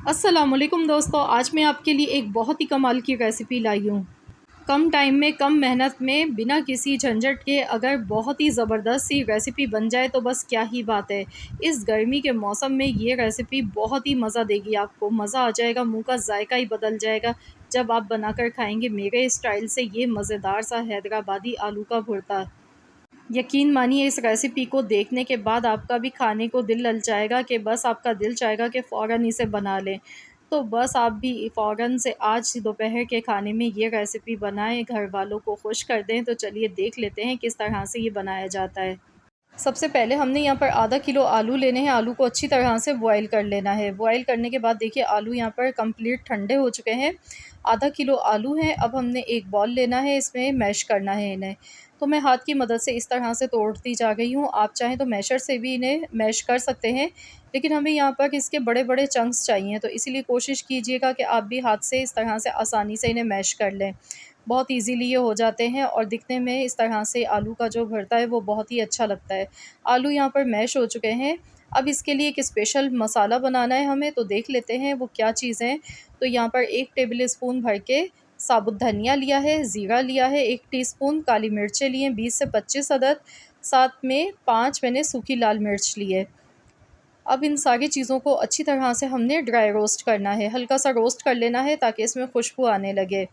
अस्सलामुअलैकुम दोस्तों, आज मैं आपके लिए एक बहुत ही कमाल की रेसिपी लाई हूँ। कम टाइम में, कम मेहनत में, बिना किसी झंझट के अगर बहुत ही ज़बरदस्त सी रेसिपी बन जाए तो बस क्या ही बात है। इस गर्मी के मौसम में ये रेसिपी बहुत ही मज़ा देगी आपको, मज़ा आ जाएगा, मुँह का जायका ही बदल जाएगा जब आप बनाकर खाएँगे मेरे स्टाइल से ये मज़ेदार सा हैदराबादी आलू का भुर्ता। यकीन मानिए इस रेसिपी को देखने के बाद आपका भी खाने को दिल ललचाएगा कि बस आपका दिल चाहेगा कि फ़ौरन इसे बना लें। तो बस आप भी फ़ौरन से आज दोपहर के खाने में ये रेसिपी बनाएँ, घर वालों को खुश कर दें। तो चलिए देख लेते हैं किस तरह से ये बनाया जाता है। सबसे पहले हमने यहाँ पर आधा किलो आलू लेने हैं। आलू को अच्छी तरह से बॉयल कर लेना है। बॉयल करने के बाद देखिए आलू यहाँ पर कंप्लीट ठंडे हो चुके हैं। आधा किलो आलू हैं। अब हमने एक बॉल लेना है, इसमें मैश करना है इन्हें। तो मैं हाथ की मदद से इस तरह से तोड़ती जा रही हूँ। आप चाहें तो मैशर से भी इन्हें मैश कर सकते हैं, लेकिन हमें यहाँ पर इसके बड़े-बड़े चंक्स चाहिए, तो इसीलिए कोशिश कीजिएगा कि आप भी हाथ से इस तरह से आसानी से इन्हें मैश कर लें। बहुत ईज़िली ये हो जाते हैं और दिखने में इस तरह से आलू का जो भरता है वो बहुत ही अच्छा लगता है। आलू यहाँ पर मैश हो चुके हैं। अब इसके लिए एक स्पेशल मसाला बनाना है हमें, तो देख लेते हैं वो क्या चीज़ है। तो यहाँ पर 1 टेबल स्पून भर के साबुत धनिया लिया है, ज़ीरा लिया है, 1 टीस्पून काली मिर्चें ली हैं 20 से 25 अदद, साथ में 5 मैंने सूखी लाल मिर्च ली है। अब इन सारी चीज़ों को अच्छी तरह से हमने ड्राई रोस्ट करना है, हल्का सा रोस्ट कर लेना है ताकि इसमें खुशबू आने लगे।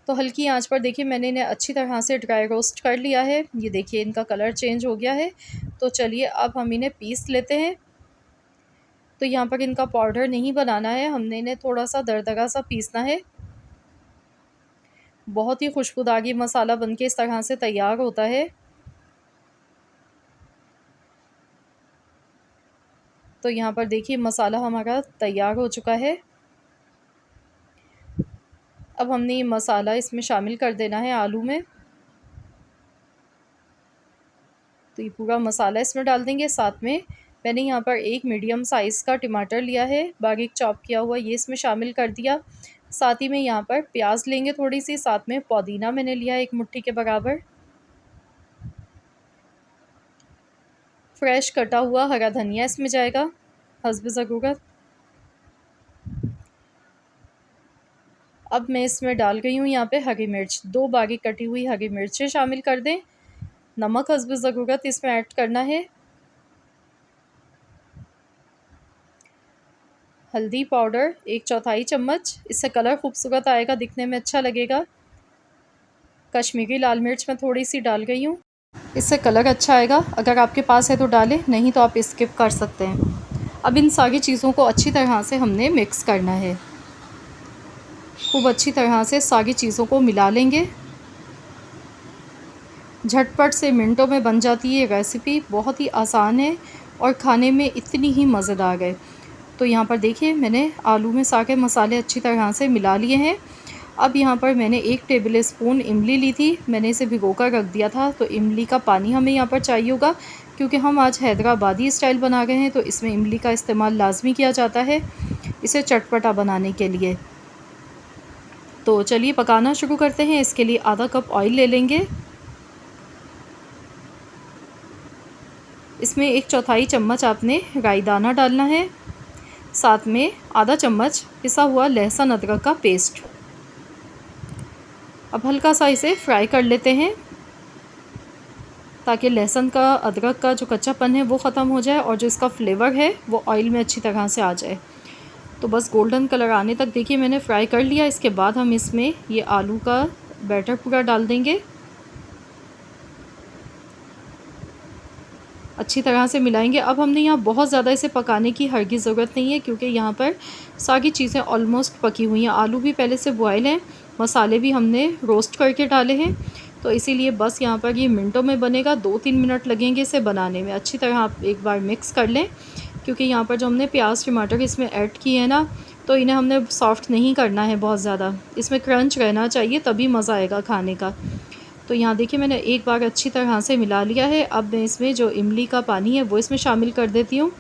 तो हल्की आंच पर देखिए मैंने इन्हें अच्छी तरह से ड्राई रोस्ट कर लिया है। ये देखिए इनका कलर चेंज हो गया है। तो चलिए अब हम इन्हें पीस लेते हैं। तो यहाँ पर इनका पाउडर नहीं बनाना है, हमने इन्हें थोड़ा-सा दरदरा सा पीसना है। बहुत ही खुशबूदार ये मसाला बनके इस तरह से तैयार होता है। तो यहाँ पर देखिए मसाला हमारा तैयार हो चुका है। अब हमने ये मसाला इसमें शामिल कर देना है आलू में। तो ये पूरा मसाला इसमें डाल देंगे। साथ में मैंने यहाँ पर एक मीडियम साइज़ का टमाटर लिया है, बारीक चॉप किया हुआ, ये इसमें शामिल कर दिया। साथ ही में यहाँ पर प्याज लेंगे थोड़ी-सी, साथ में पुदीना मैंने लिया 1 मुट्ठी के बराबर। फ्रेश कटा हुआ हरा धनिया इसमें जाएगा हस्ब ज़रूरत। अब मैं इसमें डाल रही हूँ यहाँ पे हरी मिर्च, 2 बारीक कटी हुई हरी मिर्चें शामिल कर दें। नमक हस्ब ज़रूरत इसमें ऐड करना है। हल्दी पाउडर 1/4 चम्मच, इससे कलर खूबसूरत आएगा, दिखने में अच्छा लगेगा। कश्मीरी लाल मिर्च मैं थोड़ी-सी डाल रही हूँ, इससे कलर अच्छा आएगा। अगर आपके पास है तो डालें, नहीं तो आप स्किप कर सकते हैं। अब इन सारी चीज़ों को अच्छी तरह से हमने मिक्स करना है। खूब अच्छी तरह से सारी चीज़ों को मिला लेंगे। झटपट से मिनटों में बन जाती है ये रेसिपी, बहुत ही आसान है और खाने में इतनी ही मज़ेदार है। तो यहाँ पर देखिए मैंने आलू में सारे मसाले अच्छी तरह से मिला लिए हैं। अब यहाँ पर मैंने 1 टेबल स्पून इमली ली थी, मैंने इसे भिगोकर रख दिया था। तो इमली का पानी हमें यहाँ पर चाहिए होगा, क्योंकि हम आज हैदराबादी स्टाइल बना रहे हैं, तो इसमें इमली का इस्तेमाल लाज़मी किया जाता है, इसे चटपटा बनाने के लिए। तो चलिए पकाना शुरू करते हैं। इसके लिए आधा कप ऑयल ले लेंगे। इसमें 1/4 चम्मच आपने राई दाना डालना है, साथ में आधा चम्मच पिसा हुआ लहसुन अदरक का पेस्ट। अब हल्का सा इसे फ्राई कर लेते हैं ताकि लहसुन का, अदरक का जो कच्चापन है वो ख़त्म हो जाए और जो इसका फ्लेवर है वो ऑयल में अच्छी तरह से आ जाए। तो बस गोल्डन कलर आने तक देखिए मैंने फ्राई कर लिया। इसके बाद हम इसमें ये आलू का बैटर पूरा डाल देंगे, अच्छी तरह से मिलाएंगे। अब हमने यहाँ बहुत ज़्यादा इसे पकाने की हरगिज़ ज़रूरत नहीं है, क्योंकि यहाँ पर सारी चीज़ें ऑलमोस्ट पकी हुई हैं। आलू भी पहले से बॉयल हैं, मसाले भी हमने रोस्ट करके डाले हैं, तो इसीलिए बस यहाँ पर ये मिनटों में बनेगा। 2-3 मिनट लगेंगे इसे बनाने में। अच्छी तरह आप एक बार मिक्स कर लें, क्योंकि यहाँ पर जो हमने प्याज टमाटर इसमें ऐड किए हैं ना, तो इन्हें हमने सॉफ्ट नहीं करना है बहुत ज़्यादा, इसमें क्रंच रहना चाहिए, तभी मज़ा आएगा खाने का। तो यहाँ देखिए मैंने एक बार अच्छी तरह से मिला लिया है। अब मैं इसमें जो इमली का पानी है वो इसमें शामिल कर देती हूँ।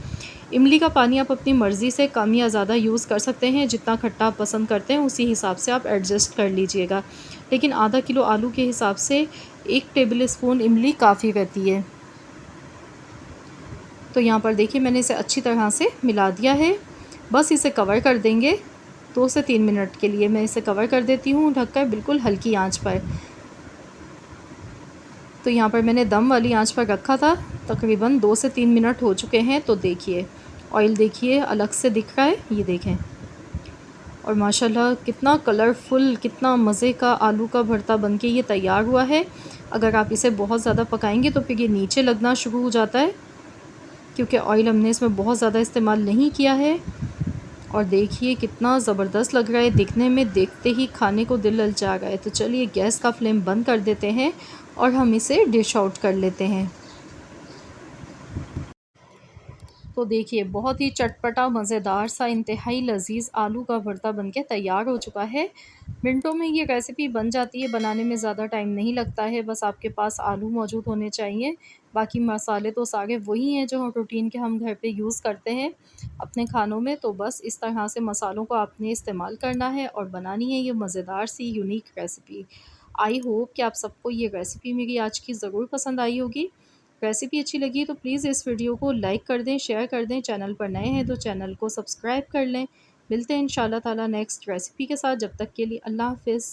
इमली का पानी आप अपनी मर्ज़ी से कम या ज़्यादा यूज़ कर सकते हैं, जितना खट्टा आप पसंद करते हैं उसी हिसाब से आप एडजस्ट कर लीजिएगा। लेकिन आधा किलो आलू के हिसाब से 1 टेबल स्पून इमली काफ़ी रहती है। तो यहाँ पर देखिए मैंने इसे अच्छी तरह से मिला दिया है। बस इसे कवर कर देंगे 2 से 3 मिनट के लिए। मैं इसे कवर कर देती हूँ ढककर बिल्कुल हल्की आंच पर। तो यहाँ पर मैंने दम वाली आंच पर रखा था। तकरीबन 2 से 3 मिनट हो चुके हैं। तो देखिए ऑयल देखिए अलग से दिख रहा है, ये देखें। और माशाल्लाह कितना कलरफुल, कितना मज़े का आलू का भरता बनके ये तैयार हुआ है। अगर आप इसे बहुत ज़्यादा पकाएंगे तो फिर ये नीचे लगना शुरू हो जाता है, क्योंकि ऑयल हमने इसमें बहुत ज़्यादा इस्तेमाल नहीं किया है। और देखिए कितना ज़बरदस्त लग रहा है दिखने में, देखते ही खाने को दिल ललचा रहा है। तो चलिए गैस का फ्लेम बंद कर देते हैं और हम इसे डिश आउट कर लेते हैं। तो देखिए बहुत ही चटपटा, मज़ेदार सा, इंतहाई लजीज़ आलू का भरता बनके तैयार हो चुका है। मिनटों में ये रेसिपी बन जाती है, बनाने में ज़्यादा टाइम नहीं लगता है। बस आपके पास आलू मौजूद होने चाहिए। बाकी मसाले तो सारे वही हैं जो रूटीन के हम घर पे यूज़ करते हैं अपने खानों में। तो बस इस तरह से मसालों को आपने इस्तेमाल करना है और बनानी है ये मज़ेदार सी यूनिक रेसिपी। आई होप कि आप सबको ये रेसिपी मेरी आज की ज़रूर पसंद आई होगी। रेसिपी अच्छी लगी तो प्लीज़ इस वीडियो को लाइक कर दें, शेयर कर दें। चैनल पर नए हैं तो चैनल को सब्सक्राइब कर लें। मिलते हैं इंशाल्लाह ताला नेक्स्ट रेसिपी के साथ। जब तक के लिए अल्लाह हाफ़िज़।